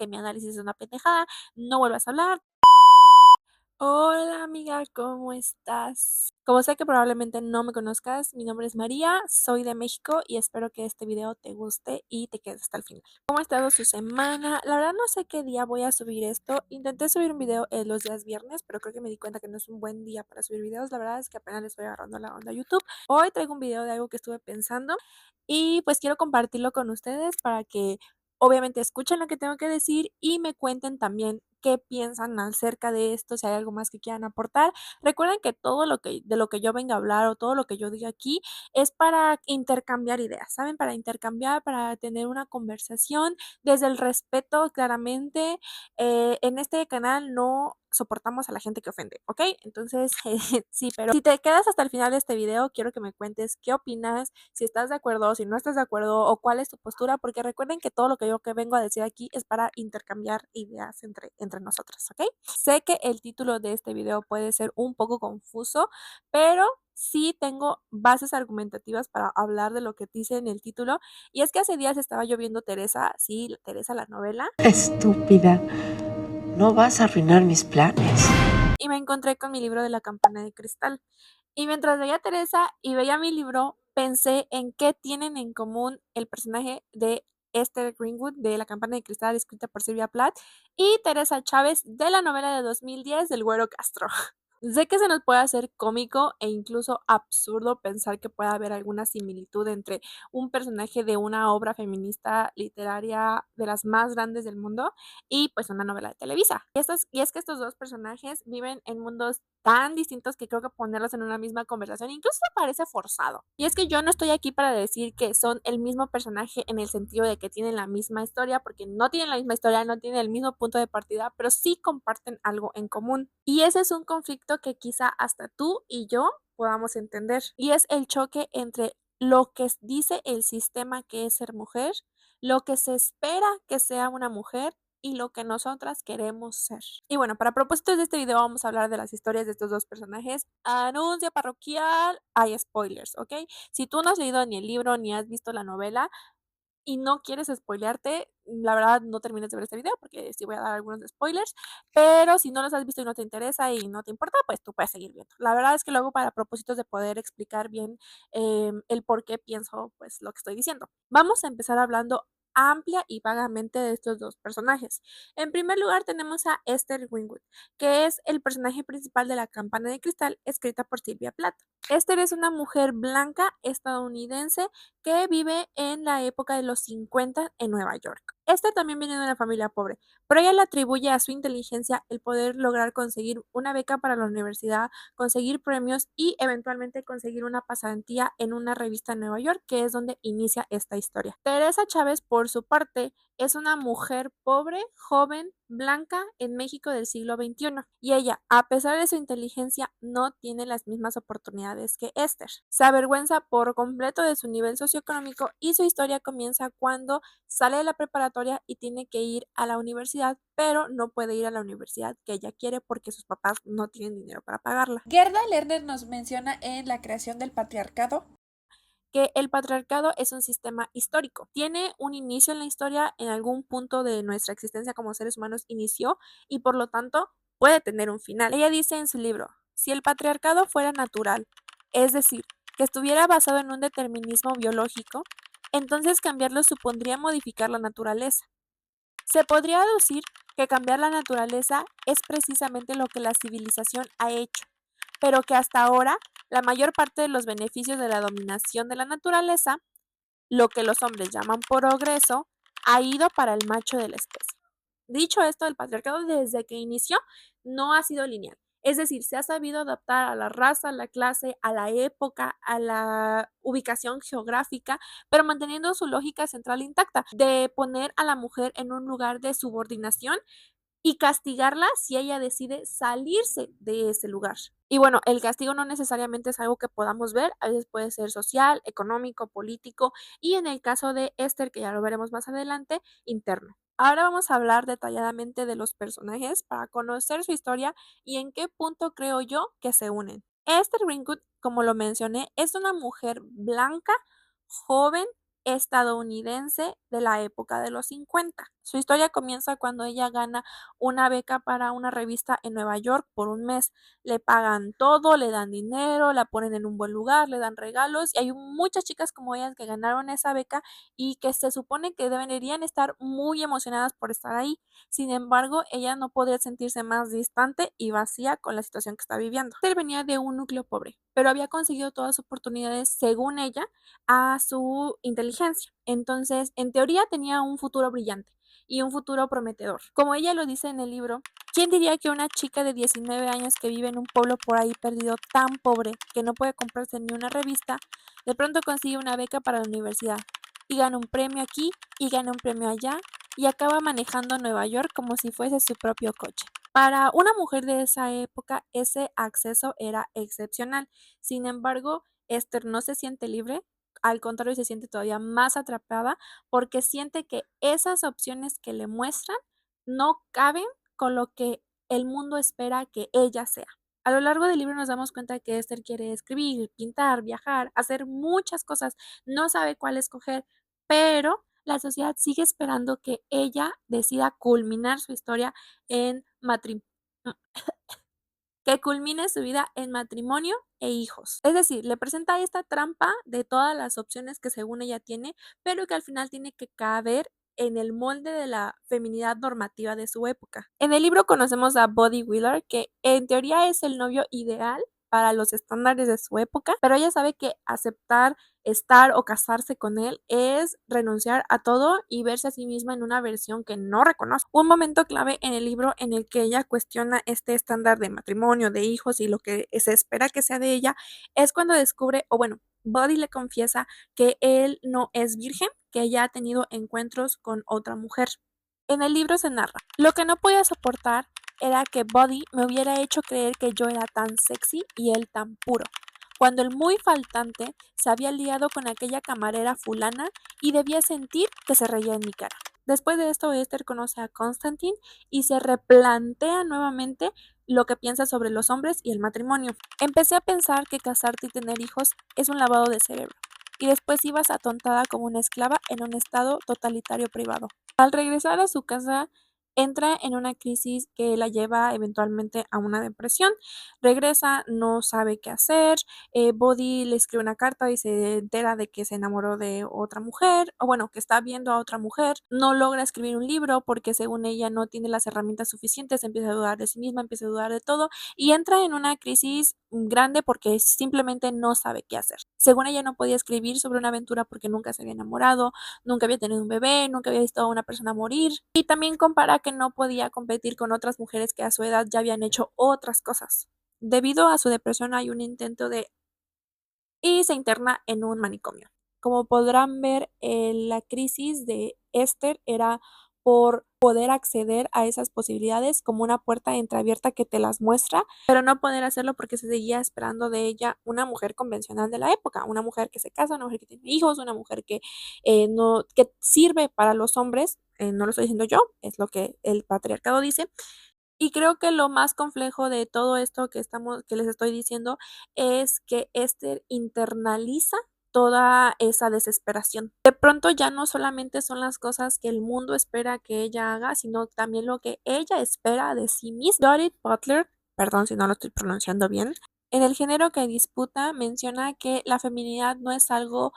que mi análisis es una pendejada, no vuelvas a hablar. Hola amiga, ¿cómo estás? Como sé que probablemente no me conozcas, mi nombre es María, soy de México y espero que este video te guste y te quedes hasta el final. ¿Cómo ha estado su semana? La verdad no sé qué día voy a subir esto. Intenté subir un video los días viernes, pero creo que me di cuenta que no es un buen día para subir videos. La verdad es que apenas le estoy agarrando la onda a YouTube. Hoy traigo un video de algo que estuve pensando y pues quiero compartirlo con ustedes para que obviamente escuchen lo que tengo que decir y me cuenten también qué piensan acerca de esto, si hay algo más que quieran aportar. Recuerden que todo lo que de lo que yo venga a hablar o todo lo que yo diga aquí es para intercambiar ideas, ¿saben? Para intercambiar, para tener una conversación desde el respeto claramente. En este canal no soportamos a la gente que ofende, ¿ok? Entonces, sí, pero si te quedas hasta el final de este video, quiero que me cuentes qué opinas, si estás de acuerdo, si no estás de acuerdo o cuál es tu postura, porque recuerden que todo lo que yo que vengo a decir aquí es para intercambiar ideas entre nosotras, ¿ok? Sé que el título de este video puede ser un poco confuso, pero sí tengo bases argumentativas para hablar de lo que dice en el título. Y es que hace días estaba yo viendo Teresa, sí, Teresa la novela, Estúpida, no vas a arruinar mis planes. y me encontré con mi libro de La campana de cristal. Y mientras veía a Teresa y veía mi libro, pensé en qué tienen en común el personaje de Esther Greenwood de La campana de cristal, escrita por Silvia Plath, y Teresa Chávez de la novela de 2010 del Güero Castro. Sé que se nos puede hacer cómico e incluso absurdo pensar que pueda haber alguna similitud entre un personaje de una obra feminista literaria de las más grandes del mundo y pues una novela de Televisa. Y es que estos dos personajes viven en mundos tan distintos que creo que ponerlos en una misma conversación incluso parece forzado. Y es que yo no estoy aquí para decir que son el mismo personaje en el sentido de que tienen la misma historia, porque no tienen la misma historia, no tienen el mismo punto de partida, pero sí comparten algo en común. Y ese es un conflicto que quizá hasta tú y yo podamos entender. Y es el choque entre lo que dice el sistema que es ser mujer, lo que se espera que sea una mujer y lo que nosotras queremos ser. Y bueno, para propósitos de este video vamos a hablar de las historias de estos dos personajes. Anuncio parroquial, hay spoilers, ¿ok? Si tú no has leído ni el libro ni has visto la novela y no quieres spoilearte, la verdad no termines de ver este video porque sí voy a dar algunos spoilers, pero si no los has visto y no te interesa y no te importa, pues tú puedes seguir viendo. La verdad es que lo hago para propósitos de poder explicar bien el por qué pienso pues lo que estoy diciendo. Vamos a empezar hablando amplia y vagamente de estos dos personajes. En primer lugar tenemos a Esther Greenwood, que es el personaje principal de La campana de cristal, escrita por Silvia Plath. Esther es una mujer blanca estadounidense que vive en la época de los 50 en Nueva York. Esta también viene de una familia pobre, pero ella le atribuye a su inteligencia el poder lograr conseguir una beca para la universidad, conseguir premios y eventualmente conseguir una pasantía en una revista en Nueva York, que es donde inicia esta historia. Teresa Chávez, por su parte, es una mujer pobre, joven, blanca en México del siglo XXI. Y ella, a pesar de su inteligencia, no tiene las mismas oportunidades que Esther. Se avergüenza por completo de su nivel socioeconómico y su historia comienza cuando sale de la preparatoria y tiene que ir a la universidad, pero no puede ir a la universidad que ella quiere porque sus papás no tienen dinero para pagarla. Gerda Lerner nos menciona en la creación del patriarcado Que el patriarcado es un sistema histórico. Tiene un inicio en la historia, en algún punto de nuestra existencia como seres humanos inició y por lo tanto puede tener un final. Ella dice en su libro, si el patriarcado fuera natural, es decir, que estuviera basado en un determinismo biológico, entonces cambiarlo supondría modificar la naturaleza. Se podría deducir que cambiar la naturaleza es precisamente lo que la civilización ha hecho, pero que hasta ahora la mayor parte de los beneficios de la dominación de la naturaleza, lo que los hombres llaman progreso, ha ido para el macho de la especie. Dicho esto, el patriarcado desde que inició no ha sido lineal. Es decir, se ha sabido adaptar a la raza, a la clase, a la época, a la ubicación geográfica, pero manteniendo su lógica central intacta, de poner a la mujer en un lugar de subordinación y castigarla si ella decide salirse de ese lugar. Y bueno, el castigo no necesariamente es algo que podamos ver, a veces puede ser social, económico, político y en el caso de Esther, que ya lo veremos más adelante, interno. Ahora vamos a hablar detalladamente de los personajes para conocer su historia y en qué punto creo yo que se unen. Esther Greenwood, como lo mencioné, es una mujer blanca, joven, estadounidense de la época de los 50. Su historia comienza cuando ella gana una beca para una revista en Nueva York por un mes. Le pagan todo, le dan dinero, la ponen en un buen lugar, le dan regalos y hay muchas chicas como ellas que ganaron esa beca y que se supone que deberían estar muy emocionadas por estar ahí. Sin embargo, ella no podía sentirse más distante y vacía con la situación que está viviendo. Él venía de un núcleo pobre, pero había conseguido todas las oportunidades, según ella, a su inteligencia. Entonces, en teoría tenía un futuro brillante y un futuro prometedor. Como ella lo dice en el libro, ¿quién diría que una chica de 19 años que vive en un pueblo por ahí perdido tan pobre que no puede comprarse ni una revista, de pronto consigue una beca para la universidad y gana un premio aquí y gana un premio allá y acaba manejando Nueva York como si fuese su propio coche? Para una mujer de esa época, ese acceso era excepcional. Sin embargo, Esther no se siente libre, al contrario, se siente todavía más atrapada porque siente que esas opciones que le muestran no caben con lo que el mundo espera que ella sea. A lo largo del libro nos damos cuenta que Esther quiere escribir, pintar, viajar, hacer muchas cosas, no sabe cuál escoger, pero la sociedad sigue esperando que ella decida culminar su historia en matrimonio, que culmine su vida en matrimonio e hijos. Es decir, le presenta esta trampa de todas las opciones que según ella tiene, pero que al final tiene que caber en el molde de la feminidad normativa de su época. En el libro conocemos a Buddy Wheeler, que en teoría es el novio ideal para los estándares de su época, pero ella sabe que aceptar estar o casarse con él es renunciar a todo y verse a sí misma en una versión que no reconoce. Un momento clave en el libro en el que ella cuestiona este estándar de matrimonio, de hijos y lo que se espera que sea de ella es cuando descubre, o bueno, Buddy le confiesa que él no es virgen, que ella ha tenido encuentros con otra mujer. En el libro se narra, lo que no podía soportar era que Buddy me hubiera hecho creer que yo era tan sexy y él tan puro, cuando el muy faltante se había liado con aquella camarera fulana y debía sentir que se reía en mi cara. Después de esto, Esther conoce a Constantine y se replantea nuevamente lo que piensa sobre los hombres y el matrimonio. Empecé a pensar que casarte y tener hijos es un lavado de cerebro, y después ibas atontada como una esclava en un estado totalitario privado. Al regresar a su casa, entra en una crisis que la lleva eventualmente a una depresión. Regresa, no sabe qué hacer. Buddy le escribe una carta y se entera de que se enamoró de otra mujer, o bueno, que está viendo a otra mujer. No logra escribir un libro porque según ella no tiene las herramientas suficientes, empieza a dudar de sí misma, empieza a dudar de todo y entra en una crisis grande porque simplemente no sabe qué hacer. Según ella no podía escribir sobre una aventura porque nunca se había enamorado, nunca había tenido un bebé, nunca había visto a una persona morir y también compara que no podía competir con otras mujeres que a su edad ya habían hecho otras cosas. Debido a su depresión hay un intento de y se interna en un manicomio. Como podrán ver, la crisis de Esther era por poder acceder a esas posibilidades como una puerta entreabierta que te las muestra, pero no poder hacerlo porque se seguía esperando de ella una mujer convencional de la época, una mujer que se casa, una mujer que tiene hijos, una mujer que no, que sirve para los hombres, no lo estoy diciendo yo, es lo que el patriarcado dice, y creo que lo más complejo de todo esto que les estoy diciendo es que Esther internaliza toda esa desesperación. De pronto ya no solamente son las cosas que el mundo espera que ella haga, sino también lo que ella espera de sí misma. Judith Butler, perdón si no lo estoy pronunciando bien, en el género que disputa menciona que la feminidad no es algo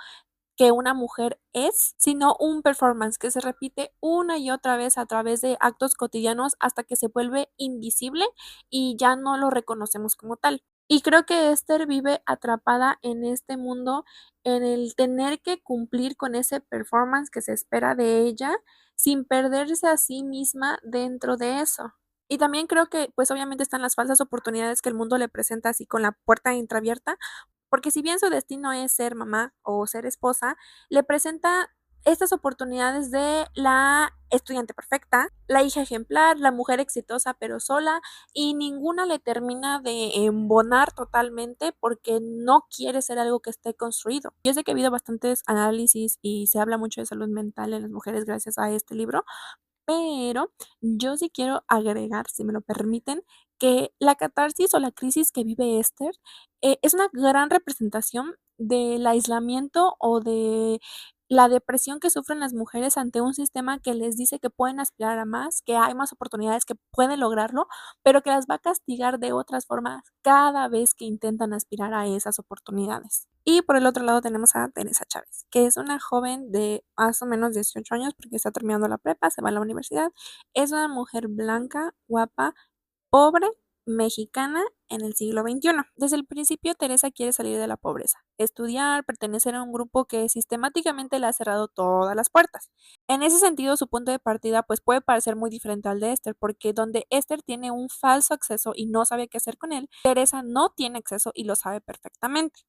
que una mujer es, sino un performance que se repite una y otra vez a través de actos cotidianos hasta que se vuelve invisible y ya no lo reconocemos como tal. Y creo que Esther vive atrapada en este mundo, en el tener que cumplir con ese performance que se espera de ella, sin perderse a sí misma dentro de eso. Y también creo que, pues obviamente están las falsas oportunidades que el mundo le presenta así con la puerta entreabierta, porque si bien su destino es ser mamá o ser esposa, le presenta estas oportunidades de la estudiante perfecta, la hija ejemplar, la mujer exitosa pero sola, y ninguna le termina de embonar totalmente porque no quiere ser algo que esté construido. Yo sé que ha habido bastantes análisis y se habla mucho de salud mental en las mujeres gracias a este libro, pero yo sí quiero agregar, si me lo permiten, que la catarsis o la crisis que vive Esther es una gran representación del aislamiento o de la depresión que sufren las mujeres ante un sistema que les dice que pueden aspirar a más, que hay más oportunidades, que pueden lograrlo, pero que las va a castigar de otras formas cada vez que intentan aspirar a esas oportunidades. Y por el otro lado tenemos a Teresa Chávez, que es una joven de más o menos 18 años porque está terminando la prepa, se va a la universidad. Es una mujer blanca, guapa, pobre, mexicana en el siglo XXI. Desde el principio, Teresa quiere salir de la pobreza, estudiar, pertenecer a un grupo que sistemáticamente le ha cerrado todas las puertas. En ese sentido, su punto de partida pues puede parecer muy diferente al de Esther, porque donde Esther tiene un falso acceso y no sabe qué hacer con él, Teresa no tiene acceso y lo sabe perfectamente.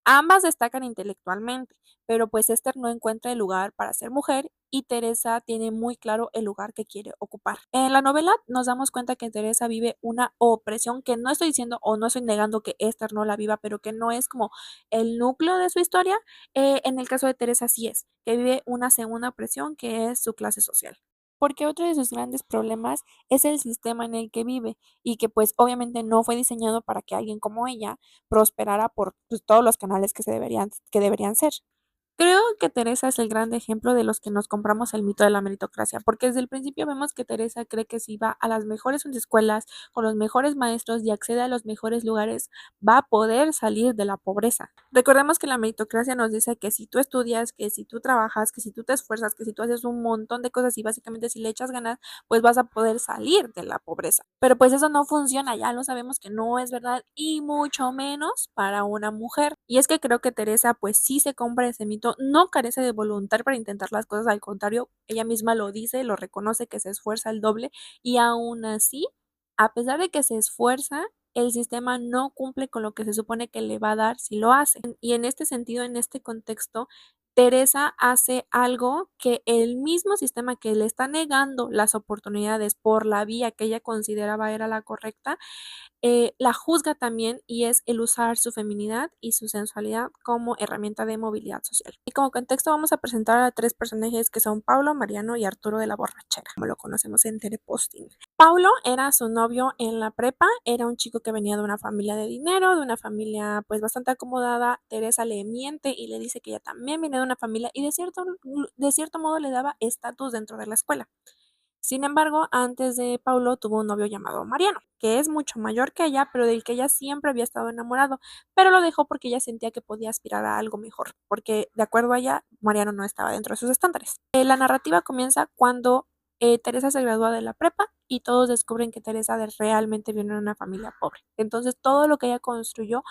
Ambas destacan intelectualmente, pero pues Esther no encuentra el lugar para ser mujer y Teresa tiene muy claro el lugar que quiere ocupar. En la novela nos damos cuenta que Teresa vive una opresión que no estoy diciendo o no estoy negando que Esther no la viva, pero que no es como el núcleo de su historia. En el caso de Teresa sí es, que vive una segunda opresión que es su clase social. Porque otro de sus grandes problemas es el sistema en el que vive y que pues obviamente no fue diseñado para que alguien como ella prosperara por pues, todos los canales que deberían ser. Creo que Teresa es el gran ejemplo de los que nos compramos el mito de la meritocracia, porque desde el principio vemos que Teresa cree que si va a las mejores escuelas, con los mejores maestros y accede a los mejores lugares, va a poder salir de la pobreza. Recordemos que la meritocracia nos dice que si tú estudias, que si tú trabajas, que si tú te esfuerzas, que si tú haces un montón de cosas y básicamente si le echas ganas, pues vas a poder salir de la pobreza. Pero pues eso no funciona, ya lo sabemos que no es verdad y mucho menos para una mujer. Y es que creo que Teresa pues sí se compra ese mito, no carece de voluntad para intentar las cosas, al contrario, ella misma lo dice, lo reconoce que se esfuerza el doble y aún así, a pesar de que se esfuerza, el sistema no cumple con lo que se supone que le va a dar si lo hace. Y en este sentido, en este contexto, Teresa hace algo que el mismo sistema que le está negando las oportunidades por la vía que ella consideraba era la correcta, la juzga también y es el usar su feminidad y su sensualidad como herramienta de movilidad social. Y como contexto vamos a presentar a tres personajes que son Paulo, Mariano y Arturo de la Borrachera, como lo conocemos en Teleposting. Paulo era su novio en la prepa, era un chico que venía de una familia de dinero, de una familia pues bastante acomodada. Teresa le miente y le dice que ella también viene de una familia y de cierto modo le daba estatus dentro de la escuela. Sin embargo, antes de Paulo tuvo un novio llamado Mariano, que es mucho mayor que ella, pero del que ella siempre había estado enamorado, pero lo dejó porque ella sentía que podía aspirar a algo mejor, porque de acuerdo a ella, Mariano no estaba dentro de sus estándares. La narrativa comienza cuando Teresa se gradúa de la prepa y todos descubren que realmente viene de una familia pobre. Entonces todo lo que ella construyó,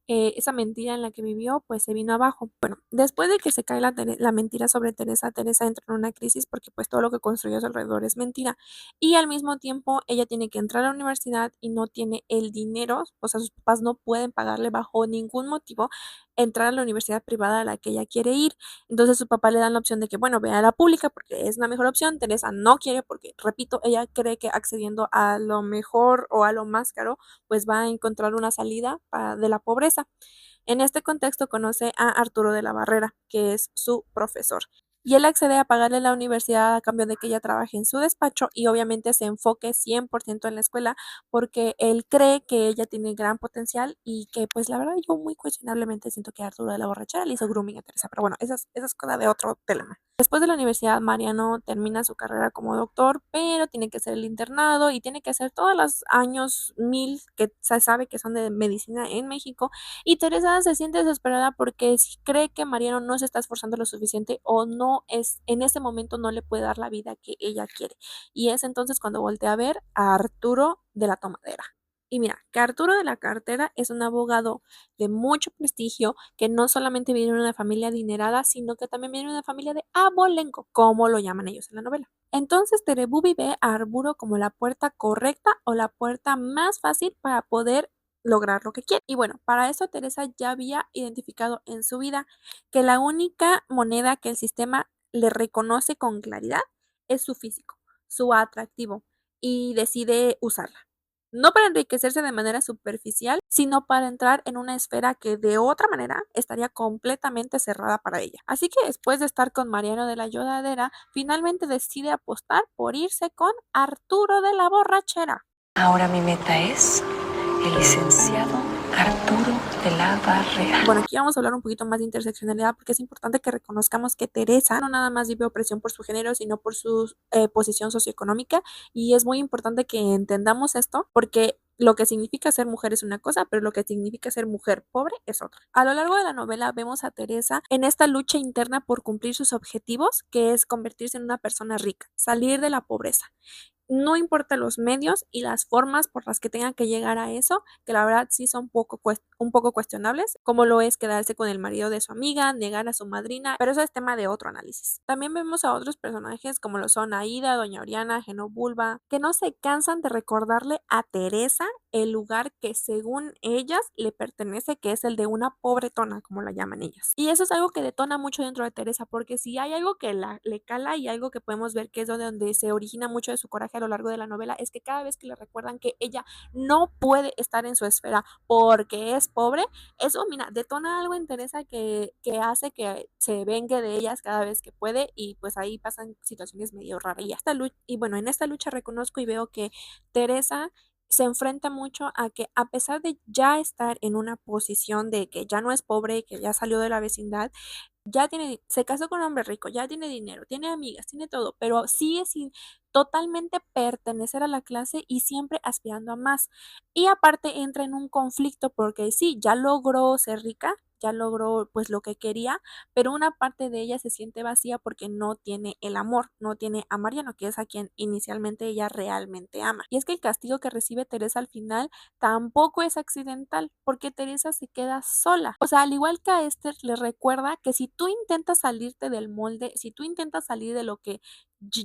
esa mentira en la que vivió, pues se vino abajo. Bueno, después de que se cae la mentira sobre Teresa, Teresa entra en una crisis porque pues todo lo que construyó a su alrededor es mentira. Y al mismo tiempo ella tiene que entrar a la universidad y no tiene el dinero, o sea, sus papás no pueden pagarle bajo ningún motivo entrar a la universidad privada a la que ella quiere ir. Entonces su papá le dan la opción de que, bueno, vea a la pública porque es la mejor opción. Teresa no quiere porque, repito, ella cree que accediendo a lo mejor o a lo más caro, pues va a encontrar una salida de la pobreza. En este contexto conoce a Arturo de la Barrera, que es su profesor. Y él accede a pagarle la universidad a cambio de que ella trabaje en su despacho y obviamente se enfoque 100% en la escuela porque él cree que ella tiene gran potencial y que pues la verdad yo muy cuestionablemente siento que Arturo de la Borrachera le hizo grooming a Teresa, pero bueno, esa es cosa de otro tema. Después de la universidad, Mariano termina su carrera como doctor, pero tiene que hacer el internado y tiene que hacer todos los años 1000 que se sabe que son de medicina en México. Y Teresa se siente desesperada porque cree que Mariano no se está esforzando lo suficiente o no es, en ese momento no le puede dar la vida que ella quiere. Y es entonces cuando voltea a ver a Arturo de la Tomadera. Y mira, que Arturo de la Cartera es un abogado de mucho prestigio que no solamente viene de una familia adinerada, sino que también viene de una familia de abolengo, como lo llaman ellos en la novela. Entonces Terebubi ve a Arturo como la puerta correcta o la puerta más fácil para poder lograr lo que quiere. Y bueno, para eso Teresa ya había identificado en su vida que la única moneda que el sistema le reconoce con claridad es su físico, su atractivo, y decide usarla. No para enriquecerse de manera superficial, sino para entrar en una esfera que de otra manera estaría completamente cerrada para ella. Así que después de estar con Mariano de la Lloradera, finalmente decide apostar por irse con Arturo de la Borrachera. Ahora mi meta es el licenciado Arturo de la Barrera. Bueno, aquí vamos a hablar un poquito más de interseccionalidad porque es importante que reconozcamos que Teresa no nada más vive opresión por su género, sino por su posición socioeconómica, y es muy importante que entendamos esto porque lo que significa ser mujer es una cosa, pero lo que significa ser mujer pobre es otra. A lo largo de la novela vemos a Teresa en esta lucha interna por cumplir sus objetivos, que es convertirse en una persona rica, salir de la pobreza. No importa los medios y las formas por las que tengan que llegar a eso, que la verdad sí son un poco cuestionables, como lo es quedarse con el marido de su amiga, negar a su madrina, pero eso es tema de otro análisis. También vemos a otros personajes como lo son Aída, Doña Oriana, Genobulba, que no se cansan de recordarle a Teresa el lugar que según ellas le pertenece, que es el de una pobretona, como la llaman ellas. Y eso es algo que detona mucho dentro de Teresa, porque si hay algo que le cala y algo que podemos ver que es donde se origina mucho de su coraje a lo largo de la novela, es que cada vez que le recuerdan que ella no puede estar en su esfera porque es pobre, eso, mira, detona algo en Teresa que hace que se vengue de ellas cada vez que puede, y pues ahí pasan situaciones medio raras. Y bueno, en esta lucha reconozco y veo que Teresa se enfrenta mucho a que, a pesar de ya estar en una posición de que ya no es pobre, que ya salió de la vecindad, se casó con un hombre rico, ya tiene dinero, tiene amigas, tiene todo, pero sigue sin totalmente pertenecer a la clase y siempre aspirando a más. Y aparte entra en un conflicto porque sí, ya logró ser rica, ya logró pues lo que quería, pero una parte de ella se siente vacía porque no tiene el amor, no tiene a Mariano, que es a quien inicialmente ella realmente ama. Y es que el castigo que recibe Teresa al final tampoco es accidental, porque Teresa se queda sola. O sea, al igual que a Esther, le recuerda que si tú intentas salirte del molde, si tú intentas salir de lo que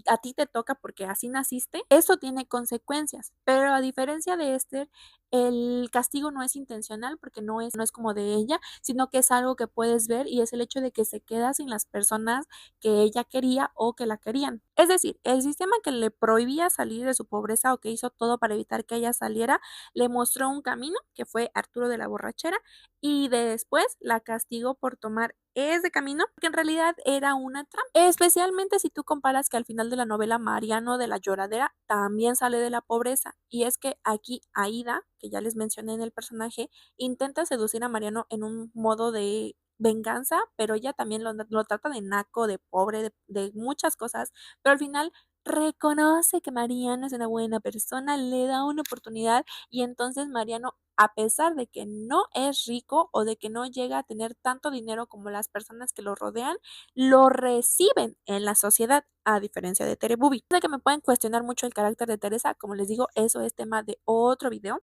a ti te toca porque así naciste, eso tiene consecuencias. Pero a diferencia de Esther, el castigo no es intencional porque no es como de ella, sino que es algo que puedes ver, y es el hecho de que se queda sin las personas que ella quería o que la querían. Es decir, el sistema que le prohibía salir de su pobreza o que hizo todo para evitar que ella saliera, le mostró un camino que fue Arturo de la Borrachera, y después la castigó por tomar ese camino, que en realidad era una trampa. Especialmente si tú comparas que al final de la novela Mariano de la Lloradera también sale de la pobreza, y es que aquí Aída, que ya les mencioné en el personaje, intenta seducir a Mariano en un modo de venganza, pero ella también lo trata de naco, de pobre, de muchas cosas, pero al final reconoce que Mariano es una buena persona, le da una oportunidad, y entonces Mariano, a pesar de que no es rico o de que no llega a tener tanto dinero como las personas que lo rodean, lo reciben en la sociedad, a diferencia de Tere Bubi. Sé que me pueden cuestionar mucho el carácter de Teresa, como les digo, eso es tema de otro video,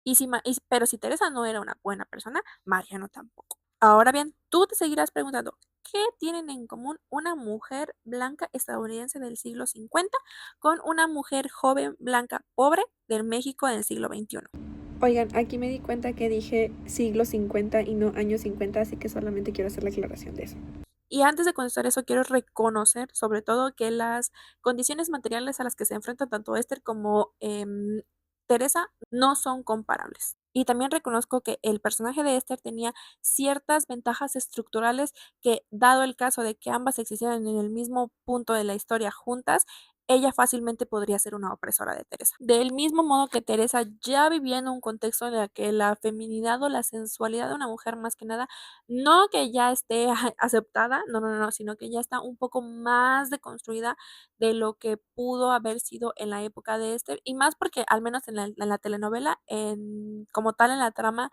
pero si Teresa no era una buena persona, Mariano tampoco. Ahora bien, tú te seguirás preguntando, ¿qué tienen en común una mujer blanca estadounidense del siglo 50 con una mujer joven blanca pobre del México en el siglo 21? Oigan, aquí me di cuenta que dije siglo 50 y no años 50, así que solamente quiero hacer la aclaración de eso. Y antes de contestar eso, quiero reconocer sobre todo que las condiciones materiales a las que se enfrentan tanto Esther como Teresa no son comparables. Y también reconozco que el personaje de Esther tenía ciertas ventajas estructurales que, dado el caso de que ambas existieran en el mismo punto de la historia juntas, ella fácilmente podría ser una opresora de Teresa. Del mismo modo que Teresa ya vivía en un contexto en el que la feminidad o la sensualidad de una mujer, más que nada, no que ya esté aceptada, no, sino que ya está un poco más deconstruida de lo que pudo haber sido en la época de Esther, y más porque al menos en la telenovela, como tal en la trama,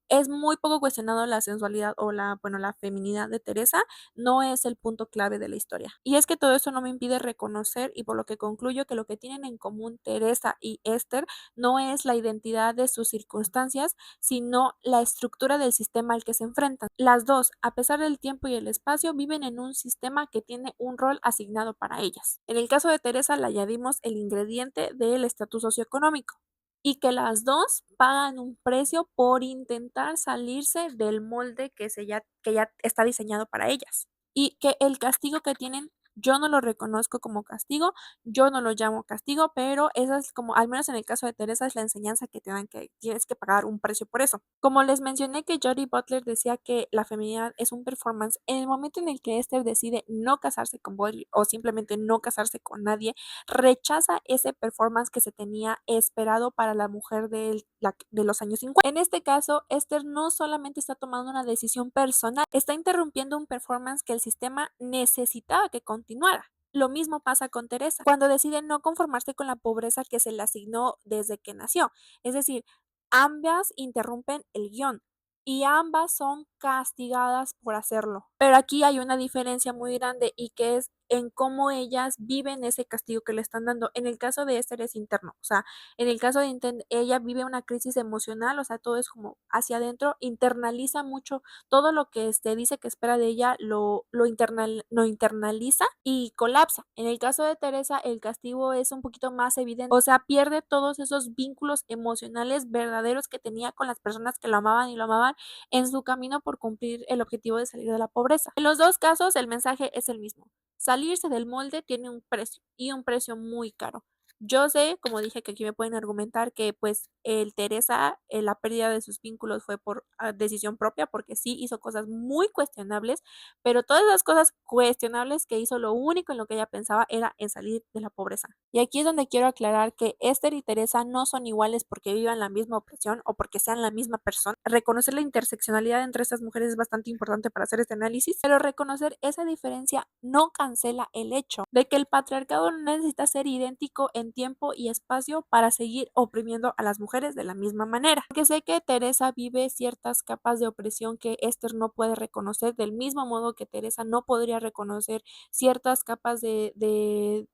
es muy poco cuestionado la sensualidad o la feminidad de Teresa, no es el punto clave de la historia. Y es que todo eso no me impide reconocer, y por lo que concluyo que lo que tienen en común Teresa y Esther no es la identidad de sus circunstancias, sino la estructura del sistema al que se enfrentan. Las dos, a pesar del tiempo y el espacio, viven en un sistema que tiene un rol asignado para ellas. En el caso de Teresa le añadimos el ingrediente del estatus socioeconómico, y que las dos pagan un precio por intentar salirse del molde que ya está diseñado para ellas. Y que el castigo que tienen Yo no lo reconozco como castigo, yo no lo llamo castigo, pero esa es como, al menos en el caso de Teresa, es la enseñanza que te dan, que tienes que pagar un precio por eso. Como les mencioné que Jodie Butler decía que la feminidad es un performance, en el momento en el que Esther decide no casarse con Boyle o simplemente no casarse con nadie, rechaza ese performance que se tenía esperado para la mujer de los años 50. En este caso, Esther no solamente está tomando una decisión personal, está interrumpiendo un performance que el sistema necesitaba que continuara. Lo mismo pasa con Teresa, cuando decide no conformarse con la pobreza que se le asignó desde que nació. Es decir, ambas interrumpen el guión y ambas son castigadas por hacerlo. Pero aquí hay una diferencia muy grande y que es en cómo ellas viven ese castigo que le están dando. En el caso de Esther es interno, o sea, en el caso de ella vive una crisis emocional, o sea, todo es como hacia adentro, internaliza mucho todo lo que dice que espera de ella, lo internaliza y colapsa. En el caso de Teresa, el castigo es un poquito más evidente, o sea, pierde todos esos vínculos emocionales verdaderos que tenía con las personas que lo amaban y lo amaban en su camino por cumplir el objetivo de salir de la pobreza. En los dos casos, el mensaje es el mismo. Salirse del molde tiene un precio y un precio muy caro. Yo sé, como dije, que aquí me pueden argumentar que pues el Teresa, la pérdida de sus vínculos fue por decisión propia, porque sí hizo cosas muy cuestionables, pero todas las cosas cuestionables que hizo, lo único en lo que ella pensaba era en salir de la pobreza. Y aquí es donde quiero aclarar que Esther y Teresa no son iguales porque vivan la misma opresión o porque sean la misma persona. Reconocer la interseccionalidad entre estas mujeres es bastante importante para hacer este análisis, pero reconocer esa diferencia no cancela el hecho de que el patriarcado no necesita ser idéntico en tiempo y espacio para seguir oprimiendo a las mujeres de la misma manera. Porque sé que Teresa vive ciertas capas de opresión que Esther no puede reconocer, del mismo modo que Teresa no podría reconocer ciertas capas de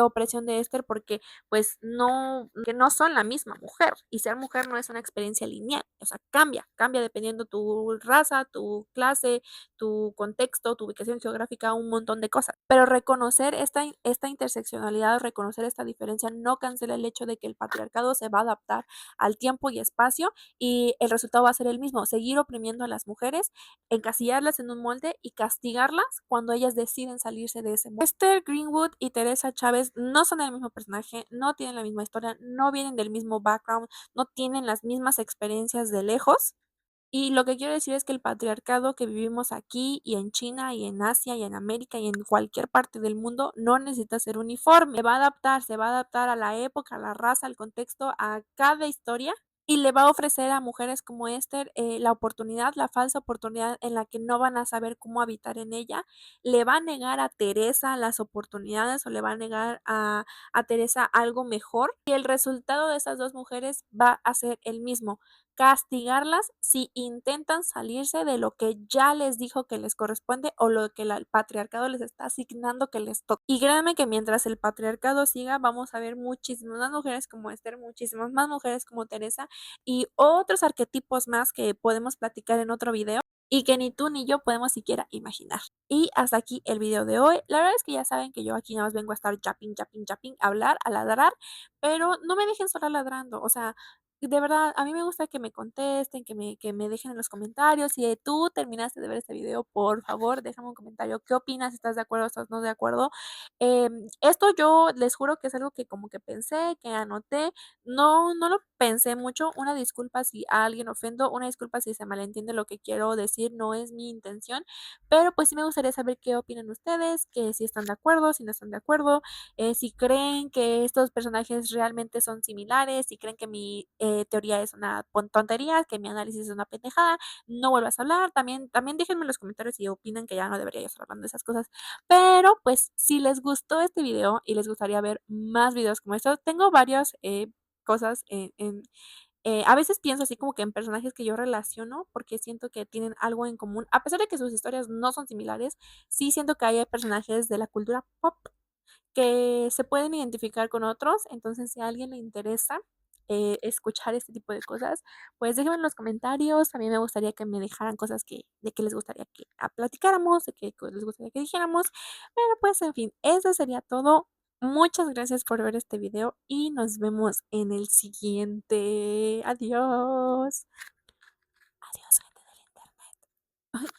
opresión de Esther porque pues no, que no son la misma mujer y ser mujer no es una experiencia lineal, o sea, cambia dependiendo tu raza, tu clase, tu contexto, tu ubicación geográfica, un montón de cosas. Pero reconocer esta interseccionalidad, reconocer esta diferencia no cancela el hecho de que el patriarcado se va a adaptar al tiempo y espacio y el resultado va a ser el mismo, seguir oprimiendo a las mujeres, encasillarlas en un molde y castigarlas cuando ellas deciden salirse de ese molde. Esther Greenwood y Teresa Chávez no son el mismo personaje, no tienen la misma historia, no vienen del mismo background, no tienen las mismas experiencias de lejos. Y lo que quiero decir es que el patriarcado que vivimos aquí y en China y en Asia y en América y en cualquier parte del mundo no necesita ser uniforme. Se va a adaptar a la época, a la raza, al contexto, a cada historia y le va a ofrecer a mujeres como Esther la oportunidad, la falsa oportunidad en la que no van a saber cómo habitar en ella. Le va a negar a Teresa las oportunidades o le va a negar a Teresa algo mejor y el resultado de esas dos mujeres va a ser el mismo, castigarlas si intentan salirse de lo que ya les dijo que les corresponde o lo que el patriarcado les está asignando que les toca. Y créanme que mientras el patriarcado siga, vamos a ver muchísimas más mujeres como Esther, muchísimas más mujeres como Teresa y otros arquetipos más que podemos platicar en otro video y que ni tú ni yo podemos siquiera imaginar. Y hasta aquí el video de hoy. La verdad es que ya saben que yo aquí nada más vengo a estar yapping, a hablar, a ladrar, pero no me dejen sola ladrando, o sea, de verdad, a mí me gusta que me contesten, que me dejen en los comentarios. Si tú terminaste de ver este video, por favor, déjame un comentario. ¿Qué opinas? ¿Estás de acuerdo? ¿Estás no de acuerdo? Esto yo les juro que es algo que como que pensé, que anoté. No lo pensé mucho. Una disculpa si a alguien ofendo, una disculpa si se malentiende lo que quiero decir, no es mi intención. Pero pues sí me gustaría saber qué opinan ustedes, que si están de acuerdo, si no están de acuerdo, si creen que estos personajes realmente son similares, si creen que mi teoría es una tontería, que mi análisis es una pendejada, no vuelvas a hablar. También déjenme en los comentarios si opinan que ya no debería estar hablando de esas cosas. Pero pues si les gustó este video y les gustaría ver más videos como estos, tengo varias cosas a veces pienso así como que en personajes que yo relaciono porque siento que tienen algo en común. A pesar de que sus historias no son similares, sí siento que hay personajes de la cultura pop que se pueden identificar con otros. Entonces, si a alguien le interesa escuchar este tipo de cosas, pues déjenme en los comentarios. También me gustaría que me dejaran cosas de que les gustaría que platicáramos, de que les gustaría que dijéramos. Pero pues, en fin, eso sería todo. Muchas gracias por ver este video y nos vemos en el siguiente. Adiós. Adiós, gente del internet.